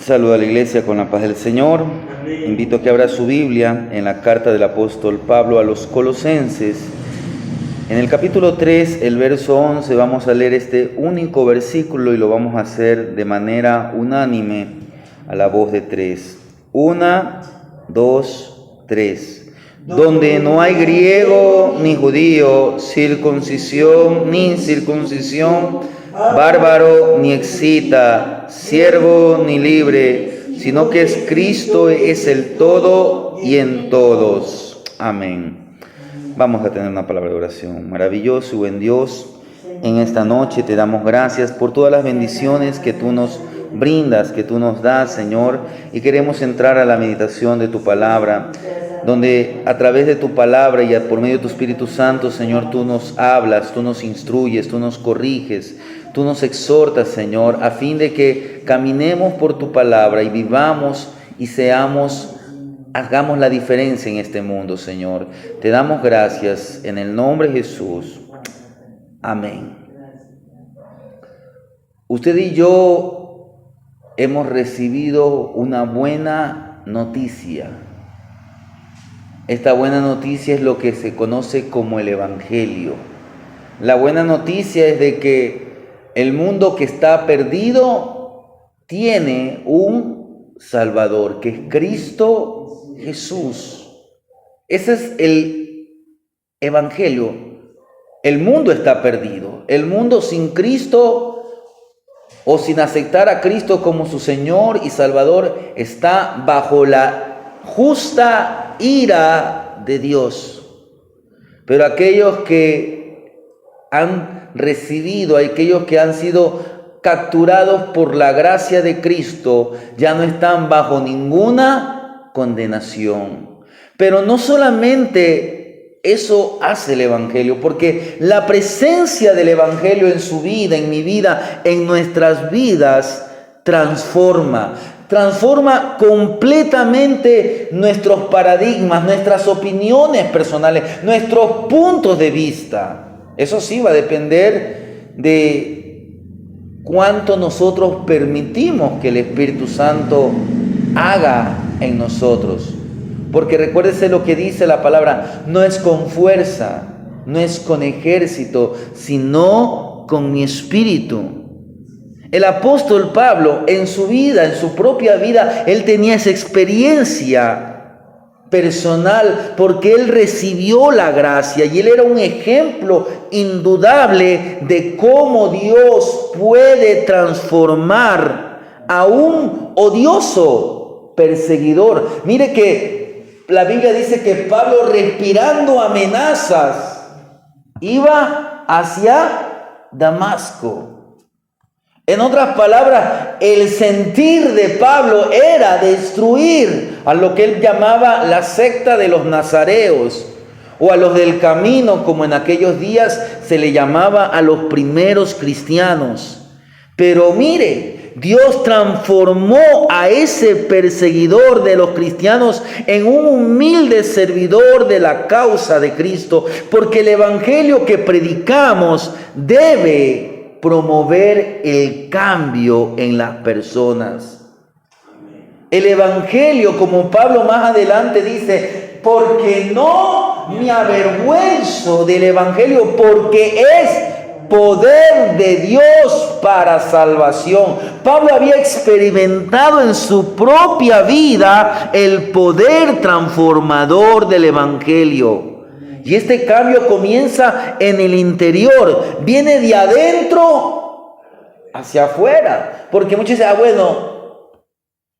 Saludo a la iglesia con la paz del Señor. Invito a que abra su Biblia en la carta del apóstol Pablo a los Colosenses. En el capítulo 3, el verso 11, vamos a leer este único versículo y lo vamos a hacer de manera unánime a la voz de tres. 1, 2, 3. Donde no hay griego ni judío, circuncisión ni incircuncisión, bárbaro ni excita, siervo ni libre, sino que es Cristo es el todo y en todos. Amén. Vamos a tener una palabra de oración. Maravilloso y buen Dios, en esta noche te damos gracias por todas las bendiciones que tú nos brindas, que tú nos das, Señor, y queremos entrar a la meditación de tu palabra, donde a través de tu palabra y por medio de tu Espíritu Santo, Señor, tú nos hablas, tú nos instruyes, tú nos corriges, tú nos exhortas, Señor, a fin de que caminemos por tu palabra y vivamos y hagamos la diferencia en este mundo, Señor. Te damos gracias en el nombre de Jesús. Amén. Usted y yo hemos recibido una buena noticia. Esta buena noticia es lo que se conoce como el Evangelio. La buena noticia es de que el mundo que está perdido tiene un Salvador, que es Cristo Jesús. Ese es el Evangelio. El mundo está perdido. El mundo sin Cristo o sin aceptar a Cristo como su Señor y Salvador está bajo la justa ira de Dios. Pero aquellos que han recibido, aquellos que han sido capturados por la gracia de Cristo, ya no están bajo ninguna condenación. Pero no solamente eso hace el Evangelio, porque la presencia del Evangelio en su vida, en mi vida, en nuestras vidas, transforma completamente nuestros paradigmas, nuestras opiniones personales, nuestros puntos de vista. Eso sí va a depender de cuánto nosotros permitimos que el Espíritu Santo haga en nosotros. Porque recuérdese lo que dice la palabra, no es con fuerza, no es con ejército, sino con mi espíritu. El apóstol Pablo en su vida, en su propia vida, él tenía esa experiencia personal porque él recibió la gracia y él era un ejemplo indudable de cómo Dios puede transformar a un odioso perseguidor. Mire que la Biblia dice que Pablo, respirando amenazas, iba hacia Damasco. En otras palabras, el sentir de Pablo era destruir a lo que él llamaba la secta de los nazareos o a los del camino, como en aquellos días se le llamaba a los primeros cristianos. Pero mire, Dios transformó a ese perseguidor de los cristianos en un humilde servidor de la causa de Cristo, porque el evangelio que predicamos debe promover el cambio en las personas. El evangelio, como Pablo más adelante dice, porque no me avergüenzo del evangelio, porque es poder de Dios para salvación. Pablo había experimentado en su propia vida el poder transformador del evangelio. Y este cambio comienza en el interior, viene de adentro hacia afuera. Porque muchos dicen, bueno,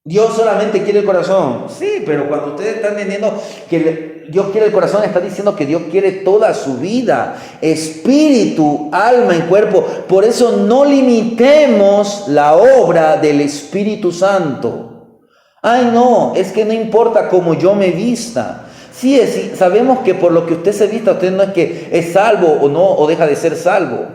Dios solamente quiere el corazón. Sí, pero cuando ustedes están entendiendo que Dios quiere el corazón, está diciendo que Dios quiere toda su vida, espíritu, alma y cuerpo. Por eso no limitemos la obra del Espíritu Santo. Ay, no, es que no importa cómo yo me vista. Sí, sabemos que por lo que usted se vista, usted no es que es salvo o no, o deja de ser salvo.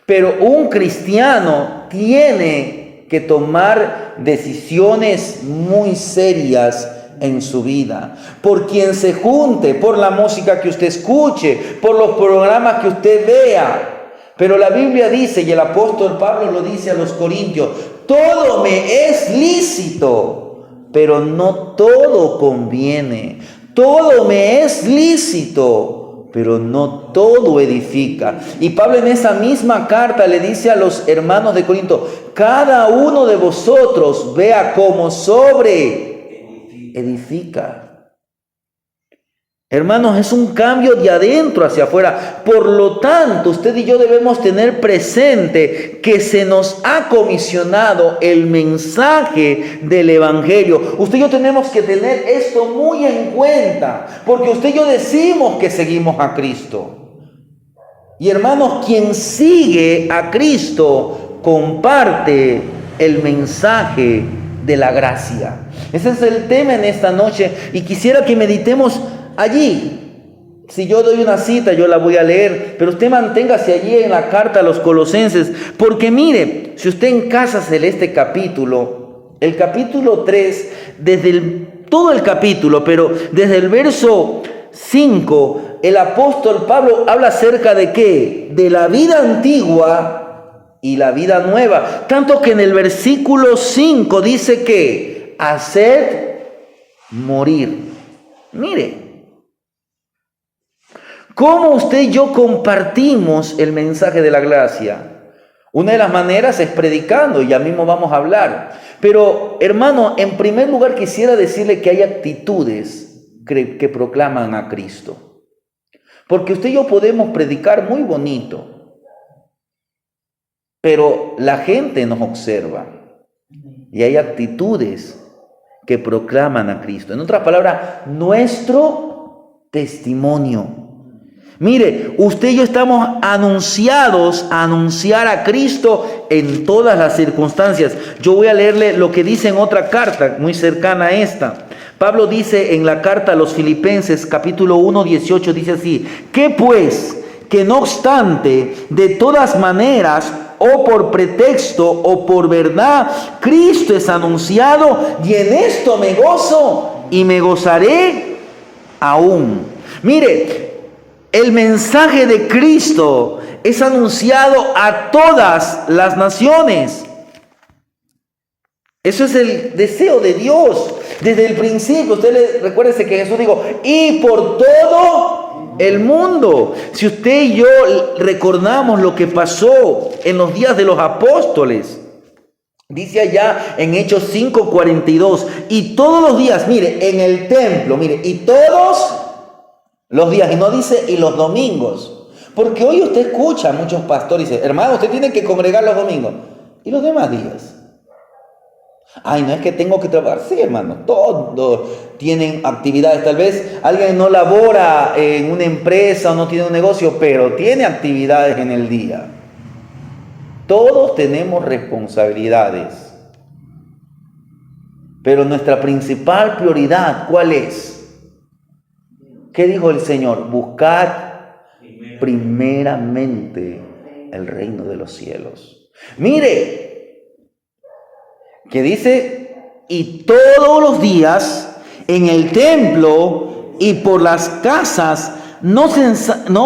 Pero un cristiano tiene que tomar decisiones muy serias en su vida. Por quien se junte, por la música que usted escuche, por los programas que usted vea. Pero la Biblia dice, y el apóstol Pablo lo dice a los corintios, todo me es lícito, pero no todo conviene. Todo me es lícito, pero no todo edifica. Y Pablo en esa misma carta le dice a los hermanos de Corinto, cada uno de vosotros vea cómo sobre edifica. Hermanos, es un cambio de adentro hacia afuera. Por lo tanto, usted y yo debemos tener presente que se nos ha comisionado el mensaje del Evangelio. Usted y yo tenemos que tener esto muy en cuenta, porque usted y yo decimos que seguimos a Cristo. Y hermanos, quien sigue a Cristo comparte el mensaje de la gracia. Ese es el tema en esta noche y quisiera que meditemos allí. Si yo doy una cita, yo la voy a leer, pero usted manténgase allí en la carta a los Colosenses, porque mire, si usted en casa se lee este capítulo, el capítulo 3, todo el capítulo, pero desde el verso 5, el apóstol Pablo habla acerca de ¿qué? De la vida antigua y la vida nueva, tanto que en el versículo 5 dice que haced morir. Mire, ¿cómo usted y yo compartimos el mensaje de la gracia? Una de las maneras es predicando, y ya mismo vamos a hablar. Pero, hermano, en primer lugar quisiera decirle que hay actitudes que proclaman a Cristo. Porque usted y yo podemos predicar muy bonito, pero la gente nos observa. Y hay actitudes que proclaman a Cristo. En otras palabras, nuestro testimonio. Mire, usted y yo estamos anunciados a anunciar a Cristo en todas las circunstancias. Yo voy a leerle lo que dice en otra carta muy cercana a esta. Pablo dice en la carta a los Filipenses, capítulo 1, 18, dice así: ¿qué pues? Que no obstante, de todas maneras, o por pretexto o por verdad, Cristo es anunciado, y en esto me gozo y me gozaré aún. Mire, el mensaje de Cristo es anunciado a todas las naciones. Eso es el deseo de Dios. Desde el principio, recuérdese que Jesús dijo, y por todo el mundo. Si usted y yo recordamos lo que pasó en los días de los apóstoles, dice allá en Hechos 5:42, y todos los días, mire, en el templo, mire, y todos los días, y no dice y los domingos, porque hoy usted escucha a muchos pastores y dice, hermano, usted tiene que congregar los domingos, y los demás días. Ay, no es que tengo que trabajar. Sí, hermano, todos tienen actividades. Tal vez alguien no labora en una empresa o no tiene un negocio, pero tiene actividades en el día. Todos tenemos responsabilidades. Pero nuestra principal prioridad, ¿cuál es? ¿Qué dijo el Señor? Buscad primeramente el reino de los cielos. Mire, que dice, y todos los días en el templo y por las casas no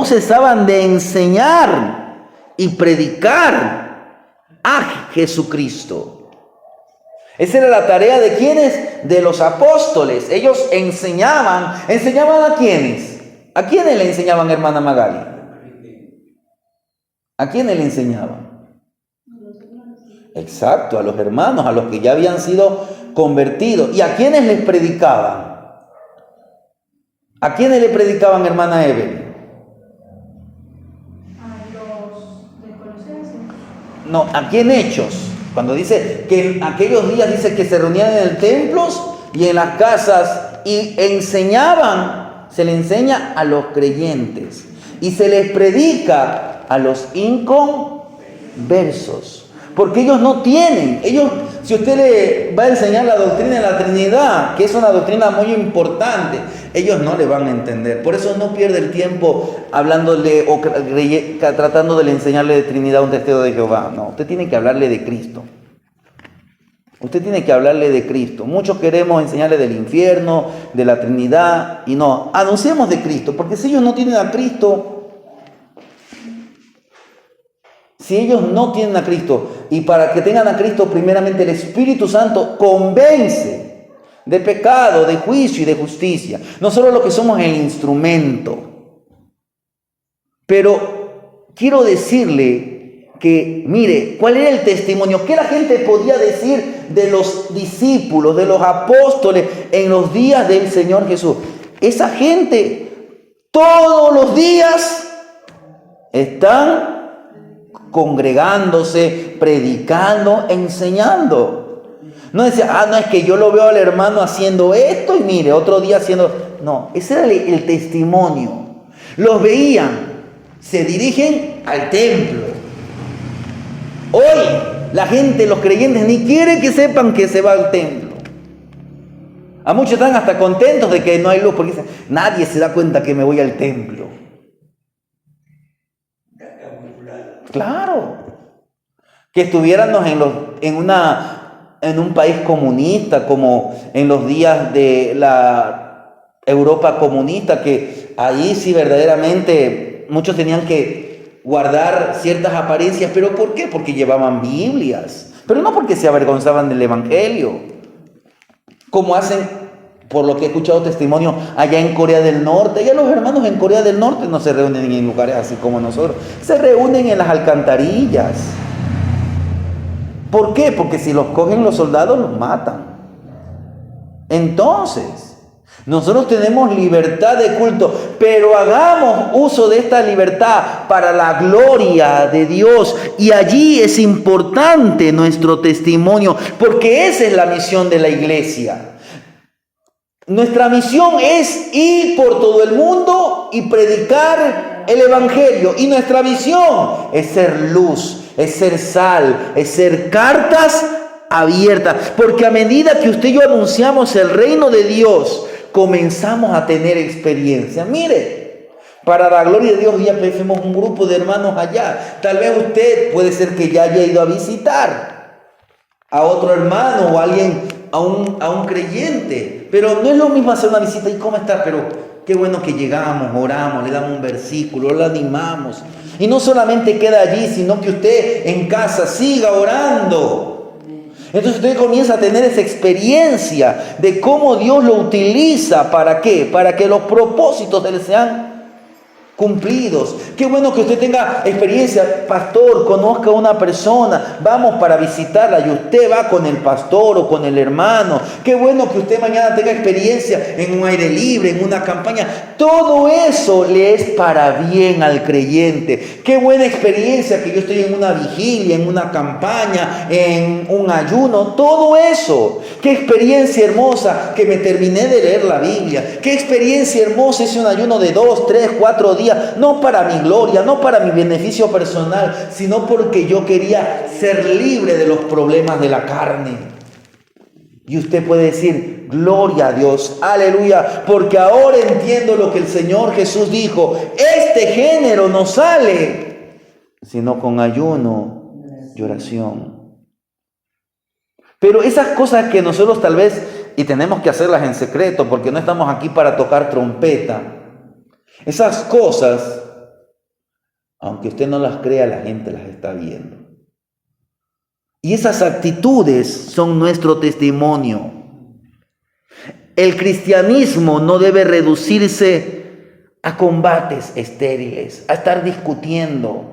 cesaban de enseñar y predicar a Jesucristo. Esa era la tarea de ¿quiénes? De los apóstoles. Ellos enseñaban ¿a quiénes? ¿A quiénes le enseñaban, hermana Magali? ¿A quiénes le enseñaban? Exacto, a los hermanos, a los que ya habían sido convertidos. ¿Y a quiénes les predicaban? ¿A quiénes le predicaban, hermana Evelyn? A los de Colosenses. No, aquí en Hechos, cuando dice que en aquellos días dice que se reunían en el templo y en las casas y enseñaban, se le enseña a los creyentes y se les predica a los inconversos. Porque ellos no tienen, si usted le va a enseñar la doctrina de la Trinidad, que es una doctrina muy importante, ellos no le van a entender. Por eso no pierde el tiempo hablándole o tratando de enseñarle de Trinidad a un testigo de Jehová. No, usted tiene que hablarle de Cristo. Usted tiene que hablarle de Cristo. Muchos queremos enseñarle del infierno, de la Trinidad, y no, anunciemos de Cristo, porque si ellos no tienen a Cristo, si ellos no tienen a Cristo y para que tengan a Cristo, primeramente el Espíritu Santo convence de pecado, de juicio y de justicia. Nosotros lo que somos el instrumento. Pero quiero decirle que, mire, ¿cuál era el testimonio? ¿Qué la gente podía decir de los discípulos, de los apóstoles en los días del Señor Jesús? Esa gente todos los días están congregándose, predicando, enseñando. No decía, no, es que yo lo veo al hermano haciendo esto y mire, otro día haciendo... No, ese era el testimonio. Los veían, se dirigen al templo. Hoy la gente, los creyentes, ni quiere que sepan que se va al templo. A muchos están hasta contentos de que no hay luz, porque dicen, nadie se da cuenta que me voy al templo. Claro. Que estuviéramos en un país comunista, como en los días de la Europa comunista, que ahí sí verdaderamente muchos tenían que guardar ciertas apariencias. ¿Pero por qué? Porque llevaban Biblias. Pero no porque se avergonzaban del Evangelio. Como hacen, por lo que he escuchado testimonio, allá en Corea del Norte. Allá los hermanos en Corea del Norte no se reúnen en lugares así como nosotros. Se reúnen en las alcantarillas. ¿Por qué? Porque si los cogen los soldados, los matan. Entonces, nosotros tenemos libertad de culto, pero hagamos uso de esta libertad para la gloria de Dios. Y allí es importante nuestro testimonio, porque esa es la misión de la iglesia. Nuestra misión es ir por todo el mundo y predicar el Evangelio. Y nuestra visión es ser luz, es ser sal, es ser cartas abiertas. Porque a medida que usted y yo anunciamos el reino de Dios, comenzamos a tener experiencia. Mire, para la gloria de Dios ya fuimos un grupo de hermanos allá. Tal vez usted puede ser que ya haya ido a visitar a otro hermano o a alguien, a un creyente. Pero no es lo mismo hacer una visita y ¿cómo está? Pero qué bueno que llegamos, oramos, le damos un versículo, le animamos. Y no solamente queda allí, sino que usted en casa siga orando. Entonces usted comienza a tener esa experiencia de cómo Dios lo utiliza. ¿Para qué? Para que los propósitos de él sean cumplidos. Qué bueno que usted tenga experiencia, pastor, conozca a una persona, vamos para visitarla y usted va con el pastor o con el hermano. Qué bueno que usted mañana tenga experiencia en un aire libre, en una campaña. Todo eso le es para bien al creyente. Qué buena experiencia que yo estoy en una vigilia, en una campaña, en un ayuno. Todo eso. Qué experiencia hermosa que me terminé de leer la Biblia. Qué experiencia hermosa es un ayuno de 2, 3, 4 días. No para mi gloria, no para mi beneficio personal, sino porque yo quería ser libre de los problemas de la carne. Y usted puede decir, gloria a Dios, aleluya, porque ahora entiendo lo que el Señor Jesús dijo. Este género no sale sino con ayuno y oración. Pero esas cosas que nosotros tal vez, y tenemos que hacerlas en secreto, porque no estamos aquí para tocar trompeta. Esas cosas, aunque usted no las crea, la gente las está viendo. Y esas actitudes son nuestro testimonio. El cristianismo no debe reducirse a combates estériles, a estar discutiendo.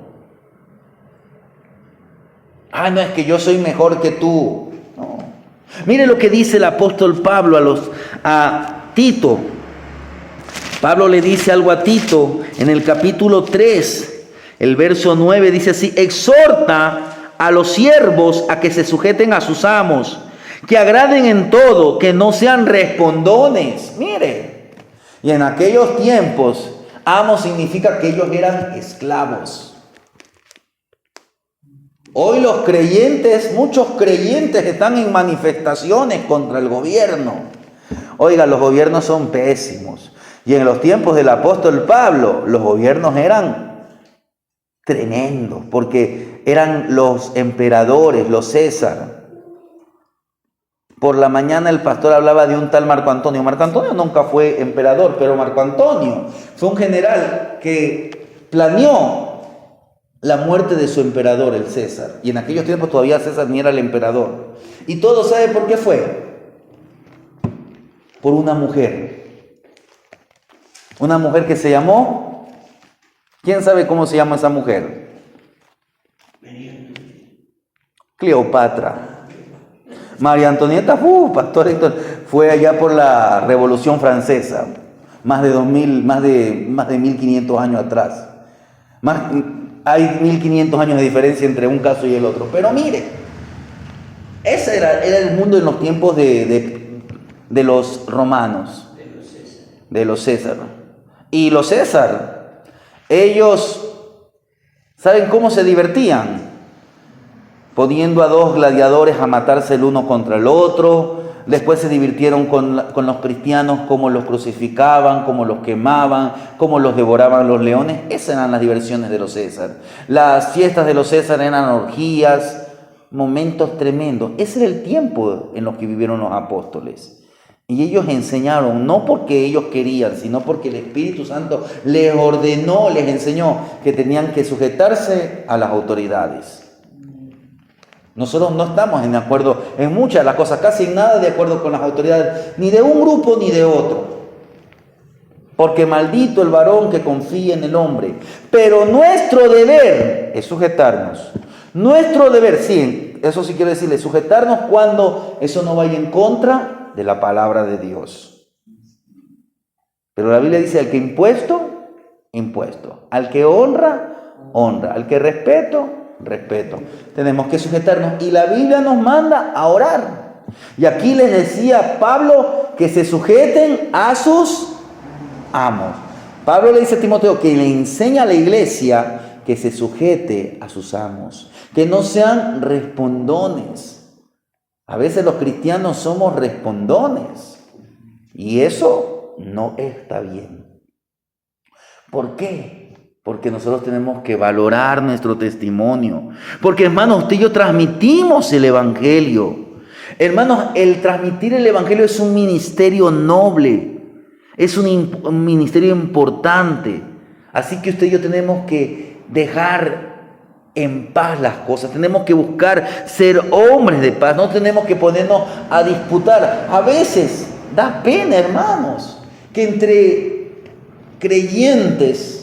No es que yo soy mejor que tú. No. Mire lo que dice el apóstol Pablo a Tito. Pablo le dice algo a Tito en el capítulo 3, el verso 9, dice así: exhorta a los siervos a que se sujeten a sus amos, que agraden en todo, que no sean respondones. Mire, y en aquellos tiempos, amos significa que ellos eran esclavos. Hoy los creyentes, muchos creyentes están en manifestaciones contra el gobierno. Oiga, los gobiernos son pésimos. Y en los tiempos del apóstol Pablo, los gobiernos eran tremendos, porque eran los emperadores, los César. Por la mañana el pastor hablaba de un tal Marco Antonio. Marco Antonio nunca fue emperador, pero Marco Antonio fue un general que planeó la muerte de su emperador, el César. Y en aquellos tiempos todavía César ni era el emperador. Y todos saben por qué fue. Por una mujer. Una mujer que se llamó... ¿Quién sabe cómo se llama esa mujer? Cleopatra. María Antonieta, pastor Héctor, fue allá por la Revolución Francesa, más de 1500 años atrás. Hay 1500 años de diferencia entre un caso y el otro. Pero mire, ese era el mundo en los tiempos de los romanos, de los César. Y los César, ellos, ¿saben cómo se divertían? Poniendo a dos gladiadores a matarse el uno contra el otro. Después se divirtieron con los cristianos, cómo los crucificaban, cómo los quemaban, cómo los devoraban los leones. Esas eran las diversiones de los César. Las fiestas de los César eran orgías, momentos tremendos. Ese era el tiempo en los que vivieron los apóstoles. Y ellos enseñaron, no porque ellos querían, sino porque el Espíritu Santo les ordenó, les enseñó que tenían que sujetarse a las autoridades. Nosotros no estamos en acuerdo en muchas de las cosas, casi en nada de acuerdo con las autoridades, ni de un grupo ni de otro. Porque maldito el varón que confía en el hombre. Pero nuestro deber es sujetarnos. Nuestro deber, sí, eso sí quiero decirle, sujetarnos cuando eso no vaya en contra de la palabra de Dios. Pero la Biblia dice, al que impuesto, impuesto. Al que honra, honra. Al que respeto, respeto. Tenemos que sujetarnos y la Biblia nos manda a orar. Y aquí les decía Pablo que se sujeten a sus amos. Pablo le dice a Timoteo que le enseña a la iglesia que se sujete a sus amos, que no sean respondones. A veces los cristianos somos respondones y eso no está bien. ¿Por qué? Porque nosotros tenemos que valorar nuestro testimonio. Porque, hermanos, usted y yo transmitimos el Evangelio. Hermanos, el transmitir el Evangelio es un ministerio noble. Es un ministerio importante. Así que usted y yo tenemos que dejar en paz las cosas. Tenemos que buscar ser hombres de paz. No tenemos que ponernos a disputar. A veces da pena, hermanos, que entre creyentes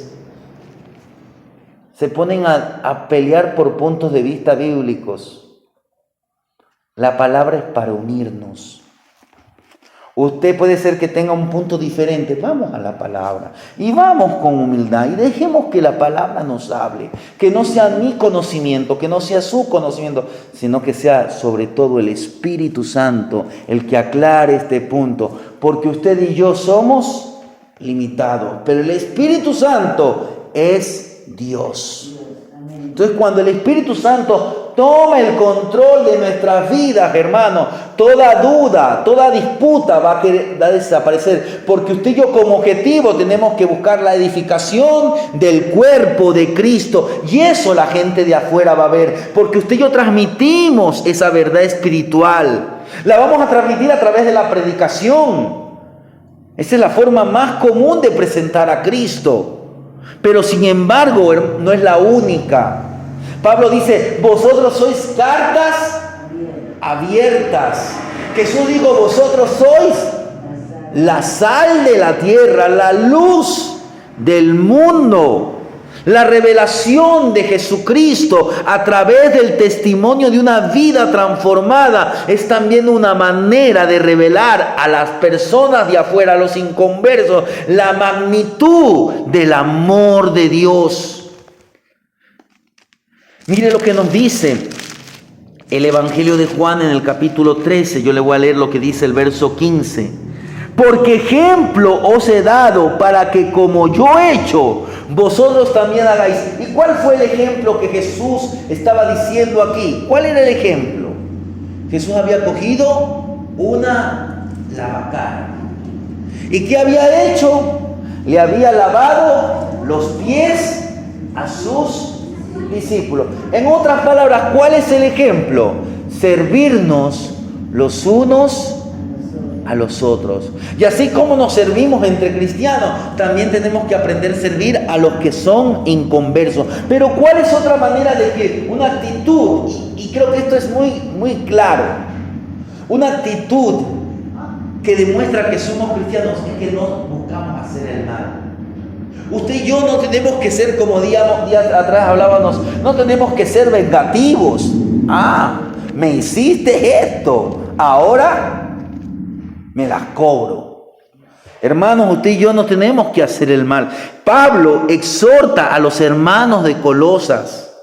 se ponen a pelear por puntos de vista bíblicos. La palabra es para unirnos. Usted puede ser que tenga un punto diferente. Vamos a la palabra y vamos con humildad y dejemos que la palabra nos hable. Que no sea mi conocimiento, que no sea su conocimiento, sino que sea sobre todo el Espíritu Santo el que aclare este punto. Porque usted y yo somos limitados, pero el Espíritu Santo es Dios. Entonces, cuando el Espíritu Santo toma el control de nuestras vidas, hermano, toda duda, toda disputa va a desaparecer, porque usted y yo como objetivo tenemos que buscar la edificación del cuerpo de Cristo, y eso la gente de afuera va a ver, porque usted y yo transmitimos esa verdad espiritual. La vamos a transmitir a través de la predicación. Esa es la forma más común de presentar a Cristo. Pero sin embargo, no es la única. Pablo dice, vosotros sois cartas abiertas. Jesús dijo, vosotros sois la sal de la tierra, la luz del mundo. La revelación de Jesucristo a través del testimonio de una vida transformada es también una manera de revelar a las personas de afuera, a los inconversos, la magnitud del amor de Dios. Mire lo que nos dice el Evangelio de Juan en el capítulo 13. Yo le voy a leer lo que dice el verso 15. Porque ejemplo os he dado para que como yo he hecho, vosotros también hagáis. ¿Y cuál fue el ejemplo que Jesús estaba diciendo aquí? ¿Cuál era el ejemplo? Jesús había cogido una lavacara. ¿Y qué había hecho? Le había lavado los pies a sus discípulos. En otras palabras, ¿cuál es el ejemplo? Servirnos los unos a los otros. Y así como nos servimos entre cristianos, también tenemos que aprender a servir a los que son inconversos. Pero ¿cuál es otra manera de que una actitud, y creo que esto es muy claro, una actitud que demuestra que somos cristianos es que no buscamos hacer el mal? Usted y yo no tenemos que ser, como días atrás hablábamos, no tenemos que ser vengativos. Me hiciste esto, ahora me las cobro. Hermanos, usted y yo no tenemos que hacer el mal. Pablo exhorta a los hermanos de Colosas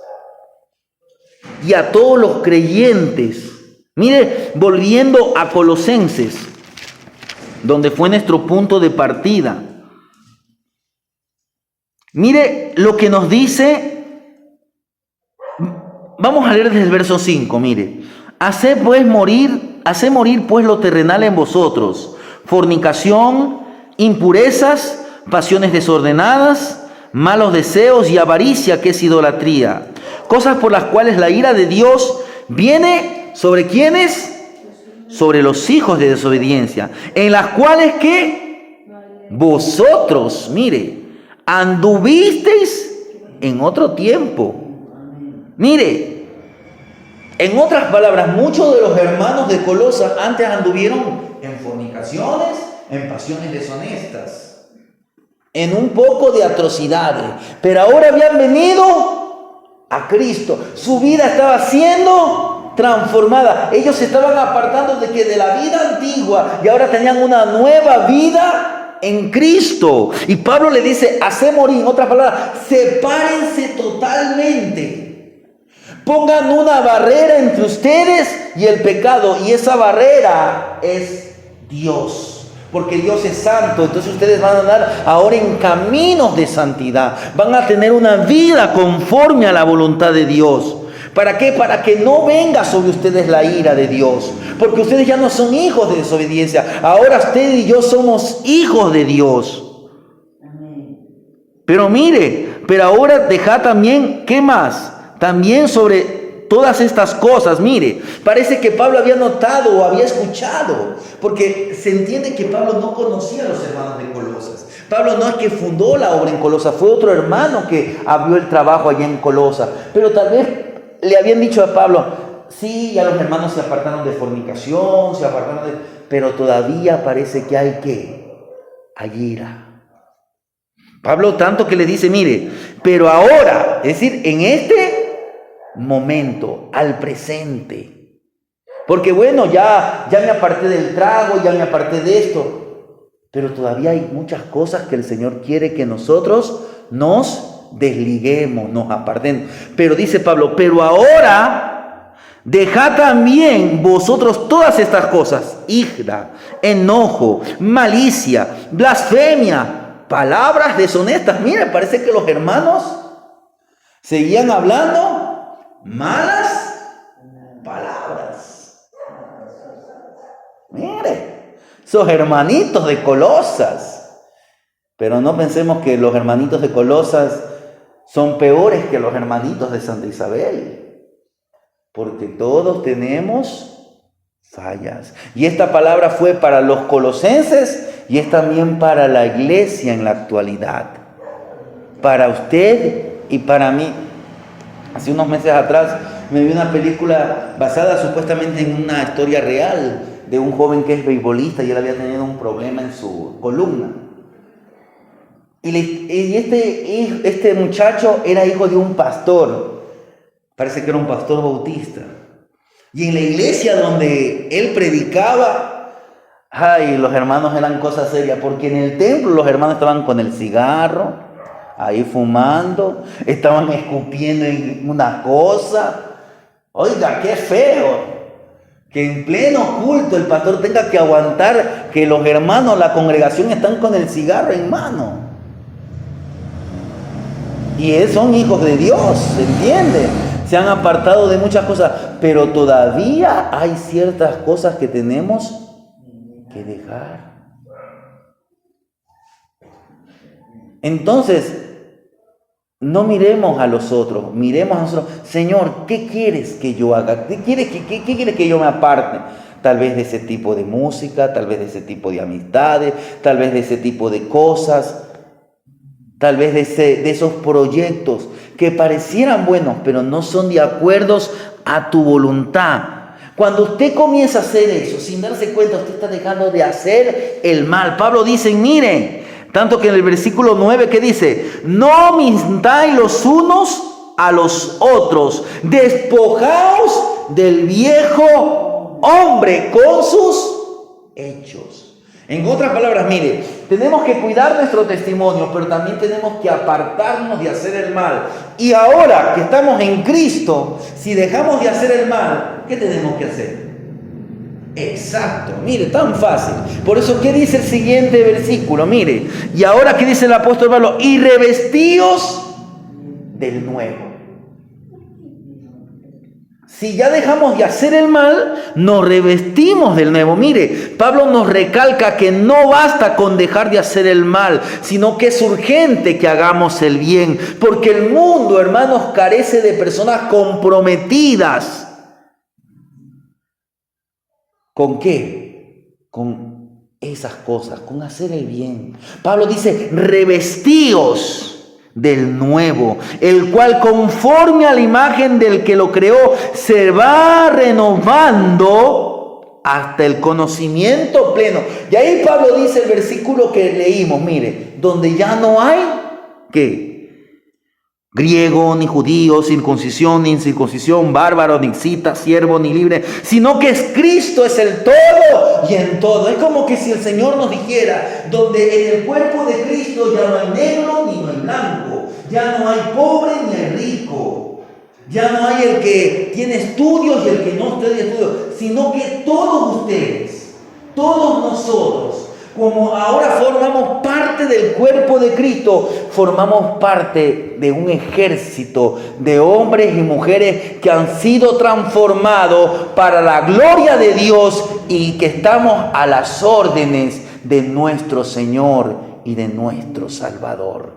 y a todos los creyentes. Mire, volviendo a Colosenses, donde fue nuestro punto de partida. Mire lo que nos dice. Vamos a leer desde el verso 5, mire. Haced morir pues lo terrenal en vosotros: fornicación, impurezas, pasiones desordenadas, malos deseos y avaricia, que es idolatría. Cosas por las cuales la ira de Dios viene sobre ¿quiénes? Sobre los hijos de desobediencia, en las cuales que vosotros, mire, anduvisteis en otro tiempo. Mire, en otras palabras, muchos de los hermanos de Colosas antes anduvieron en fornicaciones, en pasiones deshonestas, en un poco de atrocidades, pero ahora habían venido a Cristo. Su vida estaba siendo transformada. Ellos se estaban apartando de la vida antigua y ahora tenían una nueva vida en Cristo. Y Pablo le dice: haced morir. En otras palabras, sepárense totalmente. Pongan una barrera entre ustedes y el pecado. Y esa barrera es Dios. Porque Dios es santo. Entonces ustedes van a andar ahora en caminos de santidad. Van a tener una vida conforme a la voluntad de Dios. ¿Para qué? Para que no venga sobre ustedes la ira de Dios. Porque ustedes ya no son hijos de desobediencia. Ahora usted y yo somos hijos de Dios. Pero mire, pero ahora deja también, ¿qué más? También sobre todas estas cosas, mire, parece que Pablo había notado o había escuchado, porque se entiende que Pablo no conocía a los hermanos de Colosas. Pablo no es que fundó la obra en Colosas, fue otro hermano que abrió el trabajo allá en Colosas. Pero tal vez le habían dicho a Pablo: sí, ya los hermanos se apartaron de fornicación, pero todavía parece que hay ira. Pablo tanto que le dice: mire, pero ahora, es decir, en este momento, al presente, porque bueno, ya me aparté del trago, ya me aparté de esto, pero todavía hay muchas cosas que el Señor quiere que nosotros nos desliguemos, nos apartemos. Pero dice Pablo: pero ahora dejad también vosotros todas estas cosas: ira, enojo, malicia, blasfemia, palabras deshonestas. Mire, parece que los hermanos seguían hablando malas palabras. Mire, esos hermanitos de Colosas. Pero no pensemos que los hermanitos de Colosas son peores que los hermanitos de Santa Isabel, porque todos tenemos fallas. Y esta palabra fue para los colosenses y es también para la iglesia en la actualidad, para usted y para mí. Hace unos meses atrás me vi una película basada supuestamente en una historia real de un joven que es beisbolista y él había tenido un problema en su columna. Y este muchacho era hijo de un pastor, parece que era un pastor bautista. Y en la iglesia donde él predicaba, los hermanos eran cosas serias, porque en el templo los hermanos estaban con el cigarro, ahí fumando, estaban escupiendo en una cosa. Oiga, qué feo que en pleno culto el pastor tenga que aguantar que los hermanos, la congregación, están con el cigarro en mano. Y son hijos de Dios, ¿se entiende? Se han apartado de muchas cosas, pero todavía hay ciertas cosas que tenemos que dejar. Entonces, no miremos a los otros, miremos a nosotros. Señor, ¿qué quieres que yo haga? ¿Qué quieres que yo me aparte? tal vez de ese tipo de música, tal vez de ese tipo de amistades, tal vez de ese tipo de cosas, tal vez de esos proyectos que parecieran buenos, pero no son de acuerdo a tu voluntad. Cuando usted comienza a hacer eso, sin darse cuenta, usted está dejando de hacer el mal. Pablo dice, miren, tanto que en el versículo 9 que dice, no mintáis los unos a los otros, despojaos del viejo hombre con sus hechos. En otras palabras, mire, tenemos que cuidar nuestro testimonio, pero también tenemos que apartarnos de hacer el mal. Y ahora que estamos en Cristo, si dejamos de hacer el mal, ¿qué tenemos que hacer? Exacto, mire, tan fácil. Por eso, ¿qué dice el siguiente versículo? Mire, y ahora, ¿qué dice el apóstol Pablo? Y revestíos del nuevo. Si ya dejamos de hacer el mal, nos revestimos del nuevo. Mire, Pablo nos recalca que no basta con dejar de hacer el mal, sino que es urgente que hagamos el bien. Porque el mundo, hermanos, carece de personas comprometidas. ¿Con qué? Con esas cosas, con hacer el bien. Pablo dice, revestíos del nuevo, el cual conforme a la imagen del que lo creó, se va renovando hasta el conocimiento pleno. Y ahí Pablo dice el versículo que leímos, mire, donde ya no hay, ¿qué? Griego, ni judío, circuncisión, ni incircuncisión, bárbaro, ni cita, siervo, ni libre, sino que es Cristo, es el todo y en todo. Es como que si el Señor nos dijera, donde en el cuerpo de Cristo ya no hay negro ni no hay blanco, ya no hay pobre ni hay rico, ya no hay el que tiene estudios y el que no tiene estudios, sino que todos ustedes, todos nosotros, como ahora formamos parte del cuerpo de Cristo, formamos parte de un ejército de hombres y mujeres que han sido transformados para la gloria de Dios y que estamos a las órdenes de nuestro Señor y de nuestro Salvador.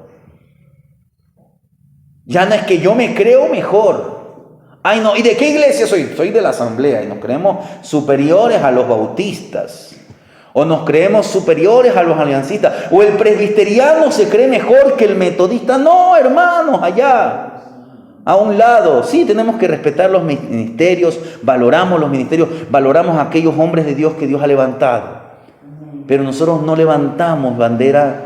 Ya no es que yo me creo mejor. Ay, no, ¿y de qué iglesia soy? Soy de la Asamblea y nos creemos superiores a los bautistas. O nos creemos superiores a los aliancistas. O el presbiteriano se cree mejor que el metodista. No, hermanos, allá, a un lado. Sí, tenemos que respetar los ministerios, valoramos los ministerios, valoramos a aquellos hombres de Dios que Dios ha levantado. Pero nosotros no levantamos bandera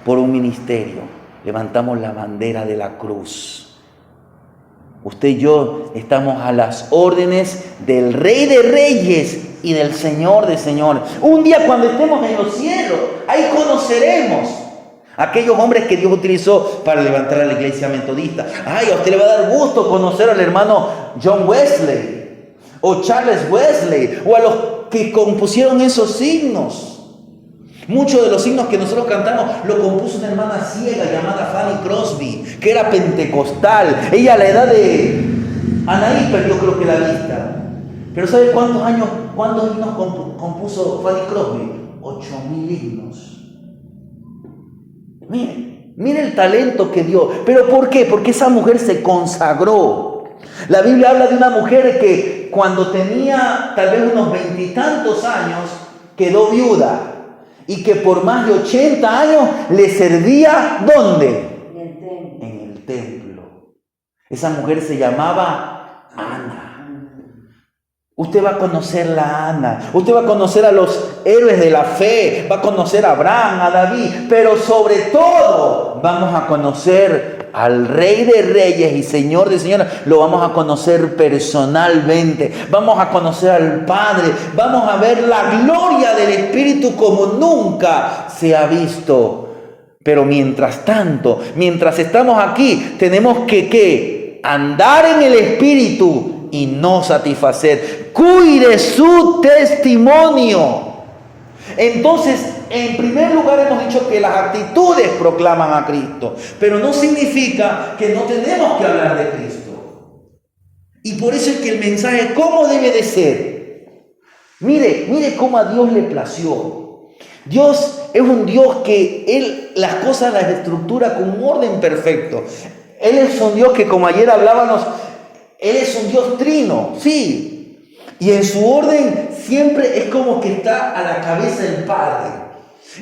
por un ministerio, levantamos la bandera de la cruz. Usted y yo estamos a las órdenes del Rey de Reyes y del Señor de Señores. Un día cuando estemos en los cielos, ahí conoceremos a aquellos hombres que Dios utilizó para levantar a la iglesia metodista. Ay, a usted le va a dar gusto conocer al hermano John Wesley o Charles Wesley o a los que compusieron esos himnos. Muchos de los himnos que nosotros cantamos lo compuso una hermana ciega llamada Fanny Crosby, que era pentecostal. Ella a la edad de Anaí perdió creo que la vista. Pero ¿sabe cuántos himnos compuso Fanny Crosby? 8,000 himnos. Mire el talento que dio. ¿Pero por qué? Porque esa mujer se consagró. La Biblia habla de una mujer que cuando tenía tal vez unos 20 y tantos años quedó viuda. Y que por más de 80 años le servía, ¿dónde? En el templo. Esa mujer se llamaba Ana. Usted va a conocer a Ana. Usted va a conocer a los héroes de la fe. Va a conocer a Abraham, a David. Pero sobre todo vamos a conocer al Rey de Reyes y Señor de Señores. Lo vamos a conocer personalmente. Vamos a conocer al Padre. Vamos a ver la gloria del Espíritu como nunca se ha visto. Pero mientras tanto, mientras estamos aquí, tenemos que andar en el Espíritu y no satisfacer. Cuide su testimonio. Entonces, en primer lugar hemos dicho que las actitudes proclaman a Cristo, pero no significa que no tenemos que hablar de Cristo. Y por eso es que el mensaje, ¿cómo debe de ser? Mire cómo a Dios le plació. Dios es un Dios que Él las cosas las estructura con un orden perfecto. Él es un Dios que, como ayer hablábamos, Él es un Dios trino, sí. Y en su orden siempre es como que está a la cabeza del Padre.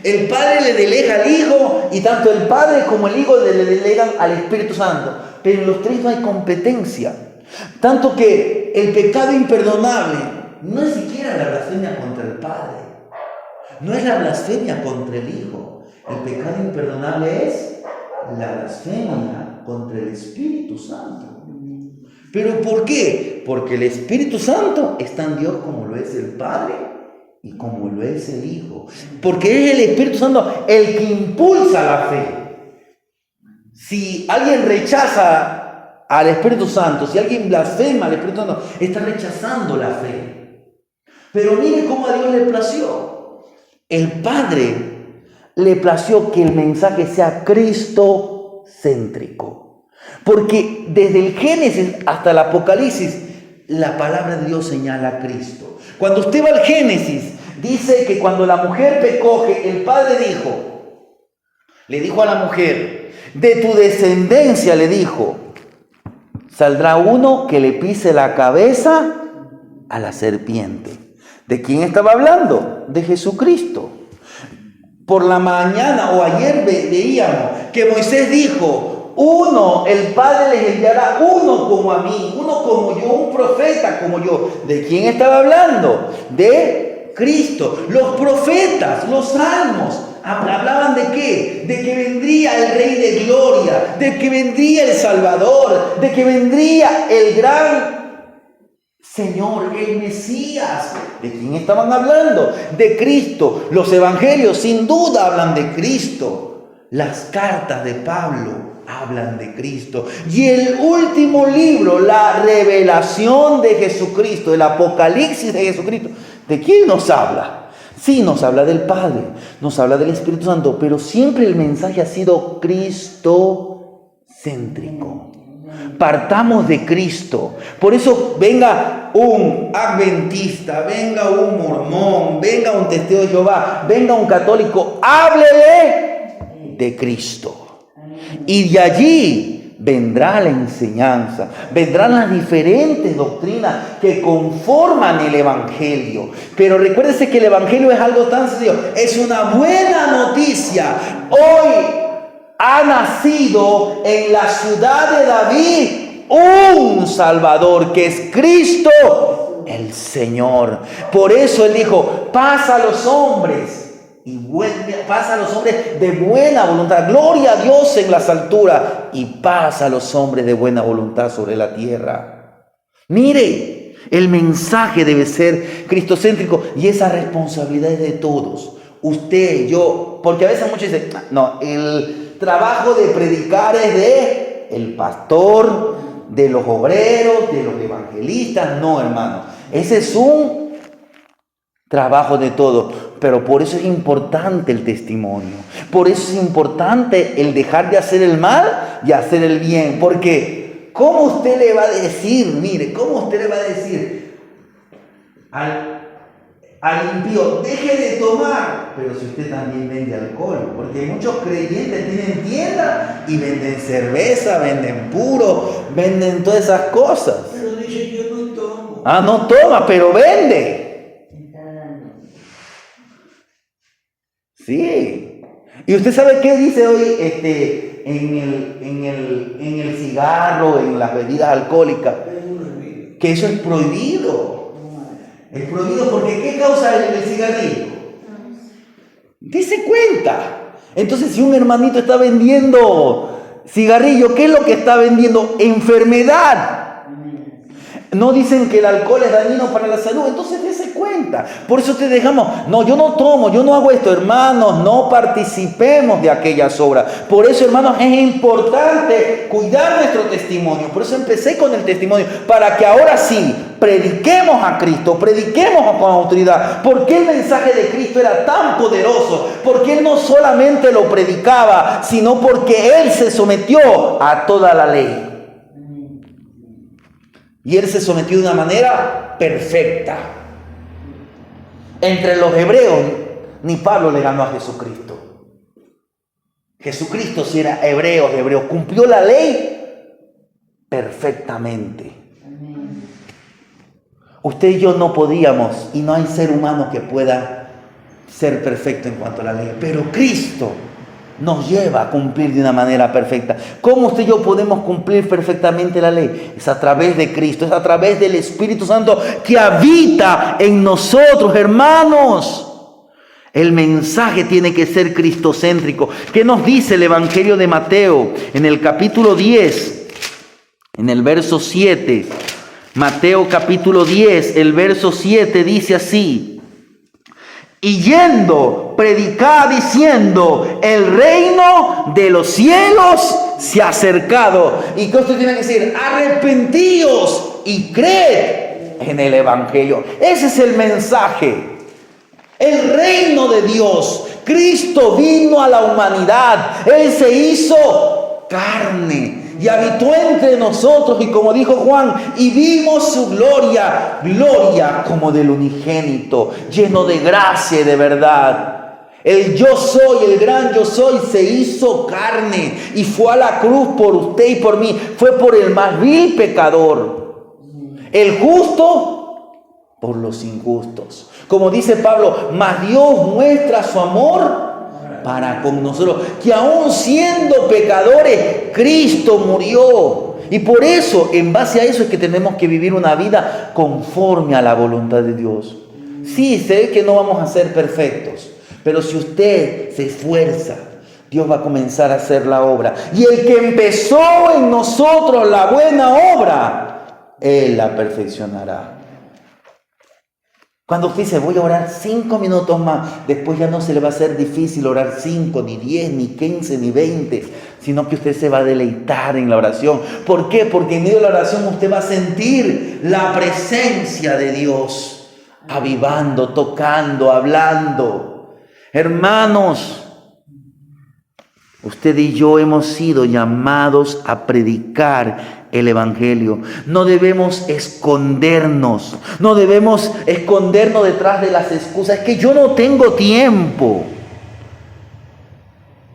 El Padre le delega al Hijo y tanto el Padre como el Hijo le delegan al Espíritu Santo. Pero en los tres no hay competencia. Tanto que el pecado imperdonable no es siquiera la blasfemia contra el Padre. No es la blasfemia contra el Hijo. El pecado imperdonable es la blasfemia contra el Espíritu Santo. ¿Pero por qué? Porque el Espíritu Santo es tan Dios como lo es el Padre y como lo es el Hijo. Porque es el Espíritu Santo el que impulsa la fe. Si alguien rechaza al Espíritu Santo, si alguien blasfema al Espíritu Santo, está rechazando la fe. Pero mire cómo a Dios le plació. El Padre le plació que el mensaje sea cristocéntrico. Porque desde el Génesis hasta el Apocalipsis, la palabra de Dios señala a Cristo. Cuando usted va al Génesis, dice que cuando la mujer pecó, el Padre le dijo a la mujer, de tu descendencia, le dijo, saldrá uno que le pise la cabeza a la serpiente. ¿De quién estaba hablando? De Jesucristo. Por la mañana o ayer veíamos que Moisés dijo, el Padre les enviará uno como a mí, uno como yo, un profeta como yo. ¿De quién estaba hablando? De Cristo. Los profetas, los salmos, hablaban de qué? De que vendría el Rey de Gloria, de que vendría el Salvador, de que vendría el gran Señor, el Mesías. ¿De quién estaban hablando? De Cristo. Los evangelios sin duda hablan de Cristo. Las cartas de Pablo hablan de Cristo. Y el último libro, la revelación de Jesucristo, el Apocalipsis de Jesucristo, ¿de quién nos habla? Sí, nos habla del Padre, nos habla del Espíritu Santo, pero siempre el mensaje ha sido cristocéntrico. Partamos de Cristo. Por eso venga un adventista, venga un mormón, venga un testigo de Jehová, venga un católico, háblele de Cristo. Y de allí vendrá la enseñanza, vendrán las diferentes doctrinas que conforman el Evangelio. Pero recuérdese que el Evangelio es algo tan sencillo, es una buena noticia. Hoy ha nacido en la ciudad de David un Salvador, que es Cristo el Señor. Por eso Él dijo, paz a los hombres. Paz a los hombres de buena voluntad. Gloria a Dios en las alturas y paz a los hombres de buena voluntad sobre la tierra. Mire, el mensaje debe ser cristocéntrico y esa responsabilidad es de todos. Usted, yo, porque a veces muchos dicen, no, el trabajo de predicar es de el pastor, de los obreros, de los evangelistas. No, hermano, ese es un trabajo de todos. Pero por eso es importante el testimonio. Por eso es importante el dejar de hacer el mal y hacer el bien. Porque ¿cómo usted le va a decir? Mire, ¿cómo usted le va a decir al impío, deje de tomar? Pero si usted también vende alcohol. Porque muchos creyentes tienen tienda y venden cerveza, venden puro, venden todas esas cosas. Pero dice, yo no tomo. Ah, no toma, pero vende. Sí. ¿Y usted sabe qué dice hoy en el cigarro, en las bebidas alcohólicas? Que eso es prohibido. Es prohibido porque ¿qué causa el cigarrillo? Dese cuenta. Entonces, si un hermanito está vendiendo cigarrillo, ¿qué es lo que está vendiendo? Enfermedad. No dicen que el alcohol es dañino para la salud, entonces dése cuenta. Por eso te dejamos, no, yo no tomo, yo no hago esto, hermanos, no participemos de aquellas obras. Por eso, hermanos, es importante cuidar nuestro testimonio. Por eso empecé con el testimonio, para que ahora sí prediquemos a Cristo, prediquemos con autoridad. ¿Por qué el mensaje de Cristo era tan poderoso? Porque Él no solamente lo predicaba, sino porque Él se sometió a toda la ley. Y Él se sometió de una manera perfecta. Entre los hebreos, ni Pablo le ganó a Jesucristo. Jesucristo, si era hebreo, cumplió la ley perfectamente. Usted y yo no podíamos, y no hay ser humano que pueda ser perfecto en cuanto a la ley, pero Cristo nos lleva a cumplir de una manera perfecta. ¿Cómo usted y yo podemos cumplir perfectamente la ley? Es a través de Cristo, es a través del Espíritu Santo que habita en nosotros, hermanos. El mensaje tiene que ser cristocéntrico. ¿Qué nos dice el Evangelio de Mateo en el capítulo 10, en el verso 7? Mateo capítulo 10, el verso 7 dice así: y yendo, predicad diciendo, el reino de los cielos se ha acercado. ¿Y qué usted tiene que decir? Arrepentíos y creed en el Evangelio. Ese es el mensaje. El reino de Dios. Cristo vino a la humanidad. Él se hizo carne y habitó entre nosotros, y como dijo Juan, y vimos su gloria, gloria como del unigénito, lleno de gracia y de verdad. El yo soy, el gran yo soy, se hizo carne y fue a la cruz por usted y por mí. Fue por el más vil pecador, el justo por los injustos. Como dice Pablo, mas Dios muestra su amor para con nosotros, que aún siendo pecadores, Cristo murió. Y por eso, en base a eso, es que tenemos que vivir una vida conforme a la voluntad de Dios. Sí, sé que no vamos a ser perfectos, pero si usted se esfuerza, Dios va a comenzar a hacer la obra. Y el que empezó en nosotros la buena obra, Él la perfeccionará. Cuando usted dice, voy a orar 5 minutos más, después ya no se le va a hacer difícil orar 5, ni 10, ni 15, ni 20, sino que usted se va a deleitar en la oración. ¿Por qué? Porque en medio de la oración usted va a sentir la presencia de Dios, avivando, tocando, hablando. Hermanos, usted y yo hemos sido llamados a predicar el Evangelio. No debemos escondernos. No debemos escondernos detrás de las excusas. Es que yo no tengo tiempo.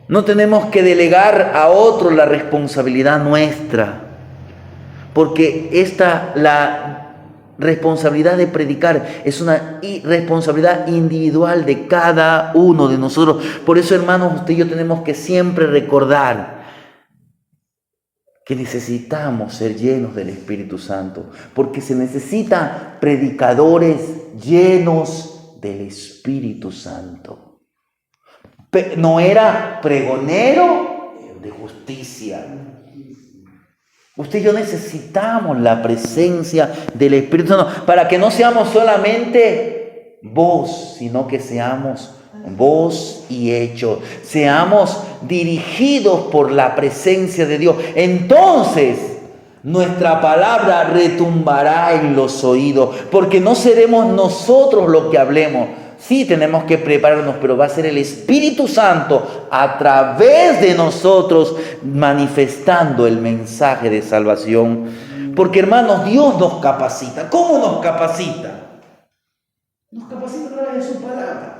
No tenemos que delegar a otro la responsabilidad nuestra. Porque la responsabilidad de predicar es una responsabilidad individual de cada uno de nosotros. Por eso, hermanos, usted y yo tenemos que siempre recordar que necesitamos ser llenos del Espíritu Santo, porque se necesita predicadores llenos del Espíritu Santo. No era pregonero de justicia. Usted y yo necesitamos la presencia del Espíritu Santo para que no seamos solamente voz, sino que seamos voz y hecho. Seamos dirigidos por la presencia de Dios. Entonces, nuestra palabra retumbará en los oídos, porque no seremos nosotros los que hablemos. Sí, tenemos que prepararnos, pero va a ser el Espíritu Santo a través de nosotros manifestando el mensaje de salvación. Porque, hermanos, Dios nos capacita. ¿Cómo nos capacita? Nos capacita a través de su palabra.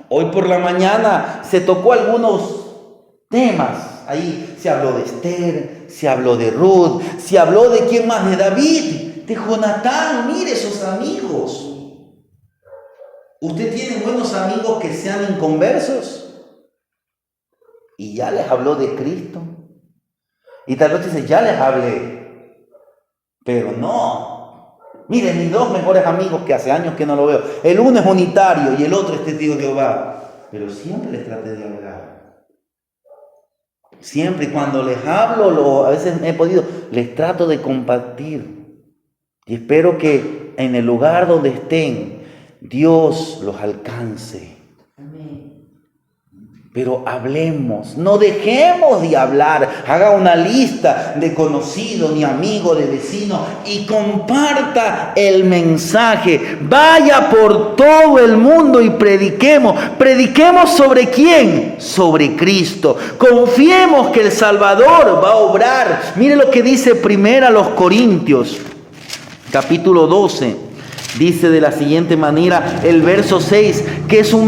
Hoy por la mañana se tocó algunos temas. Ahí se habló de Esther, se habló de Ruth, se habló de quién más, de David, de Jonatán. Mire esos amigos. ¿Usted tiene buenos amigos que sean inconversos? Y ya les habló de Cristo. Y tal vez dice, ya les hablé. Pero no. Miren, mis 2 mejores amigos que hace años que no lo veo. El uno es unitario y el otro es testigo de Jehová. Pero siempre les traté de hablar. Siempre, y cuando les hablo, a veces he podido, les trato de compartir. Y espero que en el lugar donde estén, Dios los alcance. Amén. Pero hablemos, no dejemos de hablar. Haga una lista de conocidos, ni amigos, de vecinos, y comparta el mensaje. Vaya por todo el mundo y prediquemos. ¿Prediquemos sobre quién? Sobre Cristo. Confiemos que el Salvador va a obrar. Mire lo que dice 1 Corintios, capítulo 12. Dice de la siguiente manera el verso 6, que es un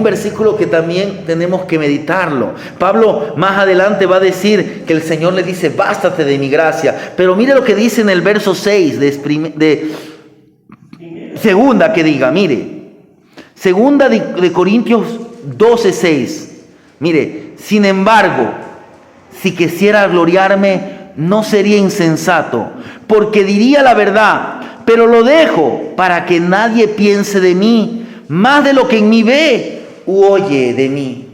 versículo que también tenemos que meditarlo. Pablo más adelante va a decir que el Señor le dice, bástate de mi gracia. Pero mire lo que dice en el verso 6 de Segunda que diga, mire. Segunda de Corintios 12:6. Mire, sin embargo, si quisiera gloriarme, no sería insensato, porque diría la verdad, pero lo dejo para que nadie piense de mí más de lo que en mí ve u oye de mí.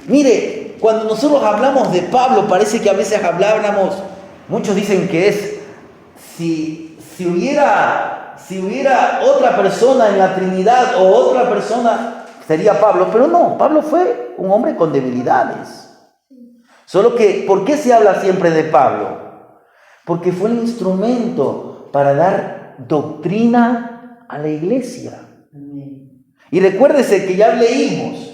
Mire, cuando nosotros hablamos de Pablo, parece que a veces habláramos, muchos dicen que es, si hubiera otra persona en la Trinidad o otra persona, sería Pablo, pero no, Pablo fue un hombre con debilidades. Solo que, ¿por qué se habla siempre de Pablo? Porque fue el instrumento para dar doctrina a la iglesia. Y recuérdese que ya leímos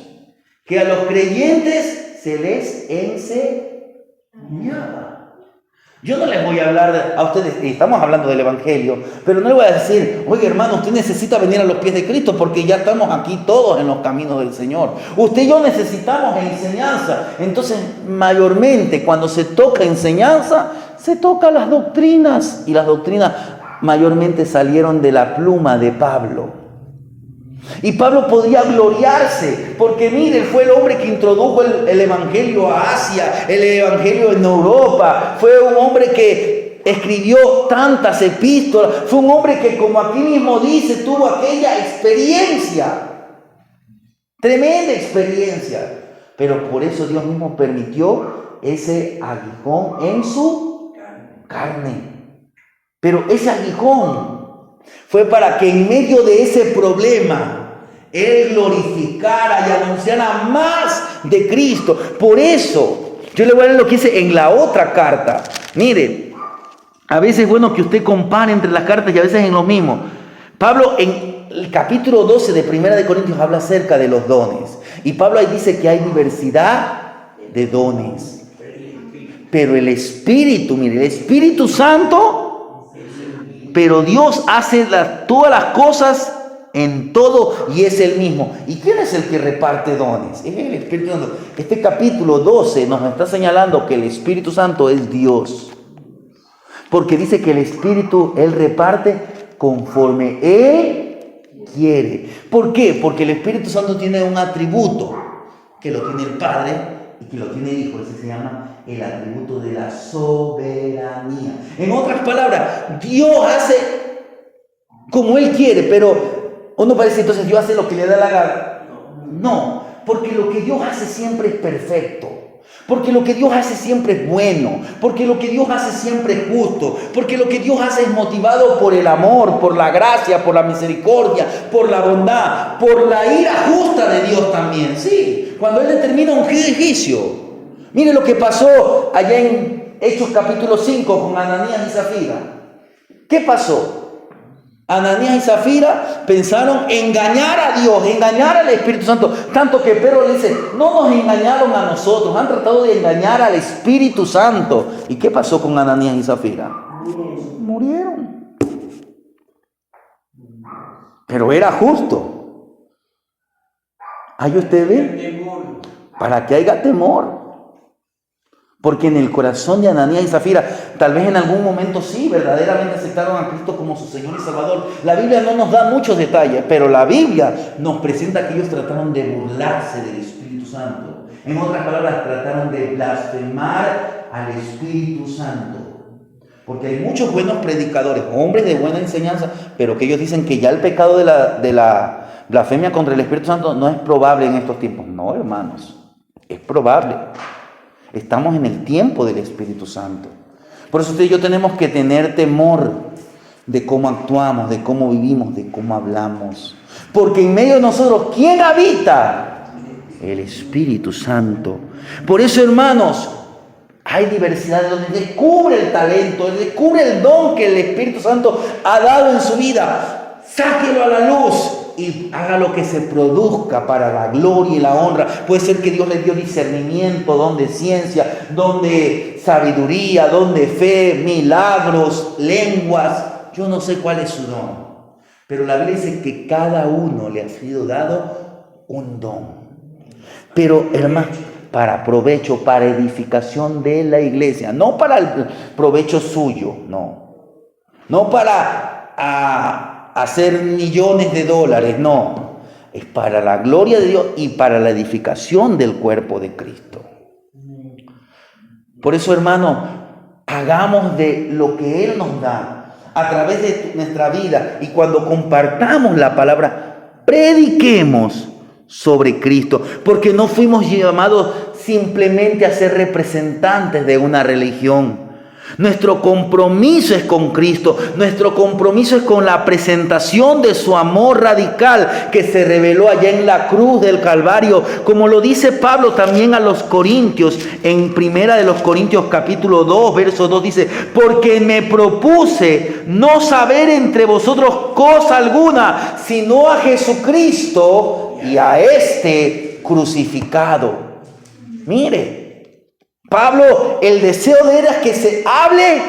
que a los creyentes se les enseñaba. Yo no les voy a hablar a ustedes, estamos hablando del Evangelio, pero no les voy a decir, oye hermano, usted necesita venir a los pies de Cristo porque ya estamos aquí todos en los caminos del Señor. Usted y yo necesitamos enseñanza. Entonces, mayormente, cuando se toca enseñanza, se toca las doctrinas. Y las doctrinas mayormente salieron de la pluma de Pablo. Y Pablo podía gloriarse, porque mire, fue el hombre que introdujo el Evangelio a Asia, el Evangelio en Europa. Fue un hombre que escribió tantas epístolas. Fue un hombre que, como aquí mismo dice, tuvo aquella experiencia, tremenda experiencia. Pero por eso Dios mismo permitió ese aguijón en su carne. Pero ese aguijón fue para que en medio de ese problema Él glorificara y anunciara más de Cristo. Por eso, yo le voy a leer lo que dice en la otra carta. Mire, a veces es bueno que usted compare entre las cartas y a veces en lo mismo. Pablo en el capítulo 12 de Primera de Corintios habla acerca de los dones. Y Pablo ahí dice que hay diversidad de dones. Pero el Espíritu, mire, el Espíritu Santo... Pero Dios hace todas las cosas en todo y es el mismo. ¿Y quién es el que reparte dones? Es el Espíritu Santo. Este capítulo 12 nos está señalando que el Espíritu Santo es Dios. Porque dice que el Espíritu, Él reparte conforme Él quiere. ¿Por qué? Porque el Espíritu Santo tiene un atributo que lo tiene el Padre y que lo tiene el Hijo. Ese se llama el atributo de la soberanía. En otras palabras, Dios hace como Él quiere, pero uno parece entonces Dios hace lo que le da la gana. No, porque lo que Dios hace siempre es perfecto. Porque lo que Dios hace siempre es bueno. Porque lo que Dios hace siempre es justo. Porque lo que Dios hace es motivado por el amor, por la gracia, por la misericordia, por la bondad, por la ira justa de Dios también. Sí, cuando Él determina un juicio. Mire lo que pasó allá en Hechos capítulo 5 con Ananías y Zafira. ¿Qué pasó? Ananías y Zafira pensaron engañar a Dios, engañar al Espíritu Santo. Tanto que Pedro le dice, no nos engañaron a nosotros, han tratado de engañar al Espíritu Santo. ¿Y qué pasó con Ananías y Zafira? Murieron. Pero era justo. ¿Ahí usted ve? Para que haya temor. Porque en el corazón de Ananías y Zafira, tal vez en algún momento sí, verdaderamente aceptaron a Cristo como su Señor y Salvador. La Biblia no nos da muchos detalles, pero la Biblia nos presenta que ellos trataron de burlarse del Espíritu Santo. En otras palabras, trataron de blasfemar al Espíritu Santo. Porque hay muchos buenos predicadores, hombres de buena enseñanza, pero que ellos dicen que ya el pecado de la blasfemia contra el Espíritu Santo no es probable en estos tiempos. No, hermanos, es probable. Estamos en el tiempo del Espíritu Santo. Por eso usted y yo tenemos que tener temor de cómo actuamos, de cómo vivimos, de cómo hablamos. Porque en medio de nosotros, ¿quién habita? El Espíritu Santo. Por eso, hermanos, hay diversidad de dones. Descubre el talento, descubre el don que el Espíritu Santo ha dado en su vida. Sáquelo a la luz y haga lo que se produzca para la gloria y la honra. Puede ser que Dios le dio discernimiento, don de ciencia, don de sabiduría, don de fe, milagros, lenguas. Yo no sé cuál es su don. Pero la Biblia dice que cada uno le ha sido dado un don. Pero, hermano, para provecho, para edificación de la iglesia. No para el provecho suyo, no. No para hacer millones de dólares, no. Es para la gloria de Dios y para la edificación del cuerpo de Cristo. Por eso, hermano, hagamos de lo que Él nos da a través de nuestra vida, y cuando compartamos la palabra, prediquemos sobre Cristo, porque no fuimos llamados simplemente a ser representantes de una religión. Nuestro compromiso es con Cristo, nuestro compromiso es con la presentación de su amor radical que se reveló allá en la cruz del Calvario, como lo dice Pablo también a los Corintios, en Primera de los Corintios capítulo 2, verso 2 dice: porque me propuse no saber entre vosotros cosa alguna, sino a Jesucristo y a este crucificado. Mire, Pablo, el deseo de él era que se hable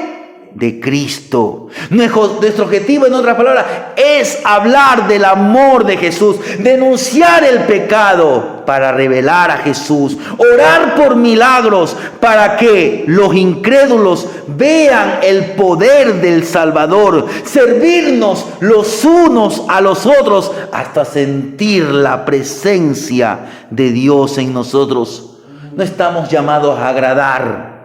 de Cristo. Nuestro objetivo, en otras palabras, es hablar del amor de Jesús, denunciar el pecado para revelar a Jesús, orar por milagros para que los incrédulos vean el poder del Salvador, servirnos los unos a los otros hasta sentir la presencia de Dios en nosotros. No estamos llamados a agradar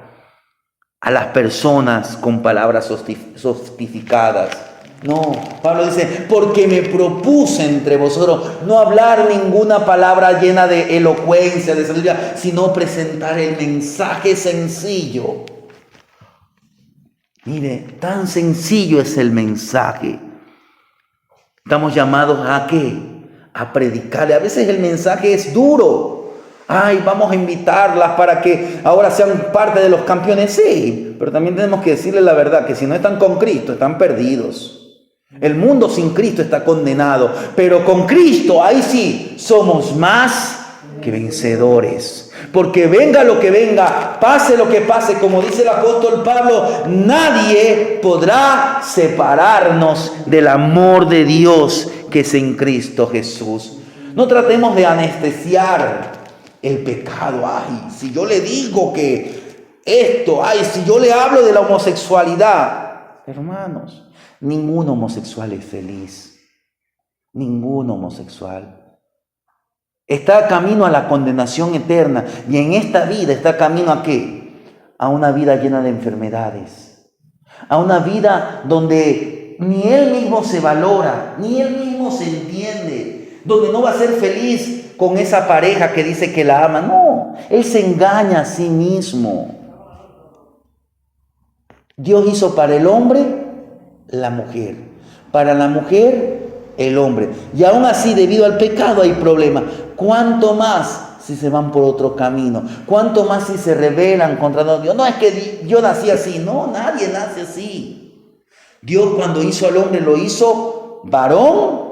a las personas con palabras sofisticadas. No, Pablo dice: porque me propuse entre vosotros no hablar ninguna palabra llena de elocuencia, de sabiduría, sino presentar el mensaje sencillo. Mire, tan sencillo es el mensaje. Estamos llamados ¿a qué? A predicarle. A veces el mensaje es duro. Ay, vamos a invitarlas para que ahora sean parte de los campeones. Sí, pero también tenemos que decirles la verdad, que si no están con Cristo, están perdidos. El mundo sin Cristo está condenado, pero con Cristo, ahí sí, somos más que vencedores. Porque venga lo que venga, pase lo que pase, como dice el apóstol Pablo, nadie podrá separarnos del amor de Dios que es en Cristo Jesús. No tratemos de anestesiar el pecado. Ay, si yo le digo que esto, ay, si yo le hablo de la homosexualidad, hermanos, ningún homosexual es feliz. Ningún homosexual está camino a la condenación eterna, y en esta vida está camino ¿a qué? A una vida llena de enfermedades, a una vida donde ni él mismo se valora, ni él mismo se entiende, donde no va a ser feliz con esa pareja que dice que la ama. No, él se engaña a sí mismo. Dios hizo para el hombre la mujer, para la mujer el hombre, y aún así, debido al pecado hay problemas. ¿Cuánto más si se van por otro camino? ¿Cuánto más si se rebelan contra Dios? No es que yo nací así. No, nadie nace así. Dios, cuando hizo al hombre, lo hizo varón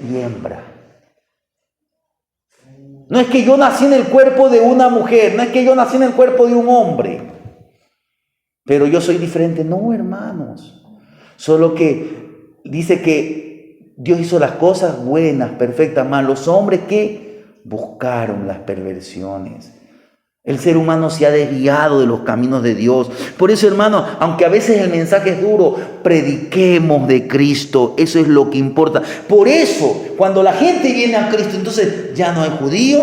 y hembra. No es que yo nací en el cuerpo de una mujer, no es que yo nací en el cuerpo de un hombre, pero yo soy diferente. No, hermanos. Solo que dice que Dios hizo las cosas buenas, perfectas, mas los hombres que buscaron las perversiones. El ser humano se ha desviado de los caminos de Dios. Por eso, hermano, aunque a veces el mensaje es duro, prediquemos de Cristo. Eso es lo que importa. Por eso, cuando la gente viene a Cristo, entonces ya no hay judío,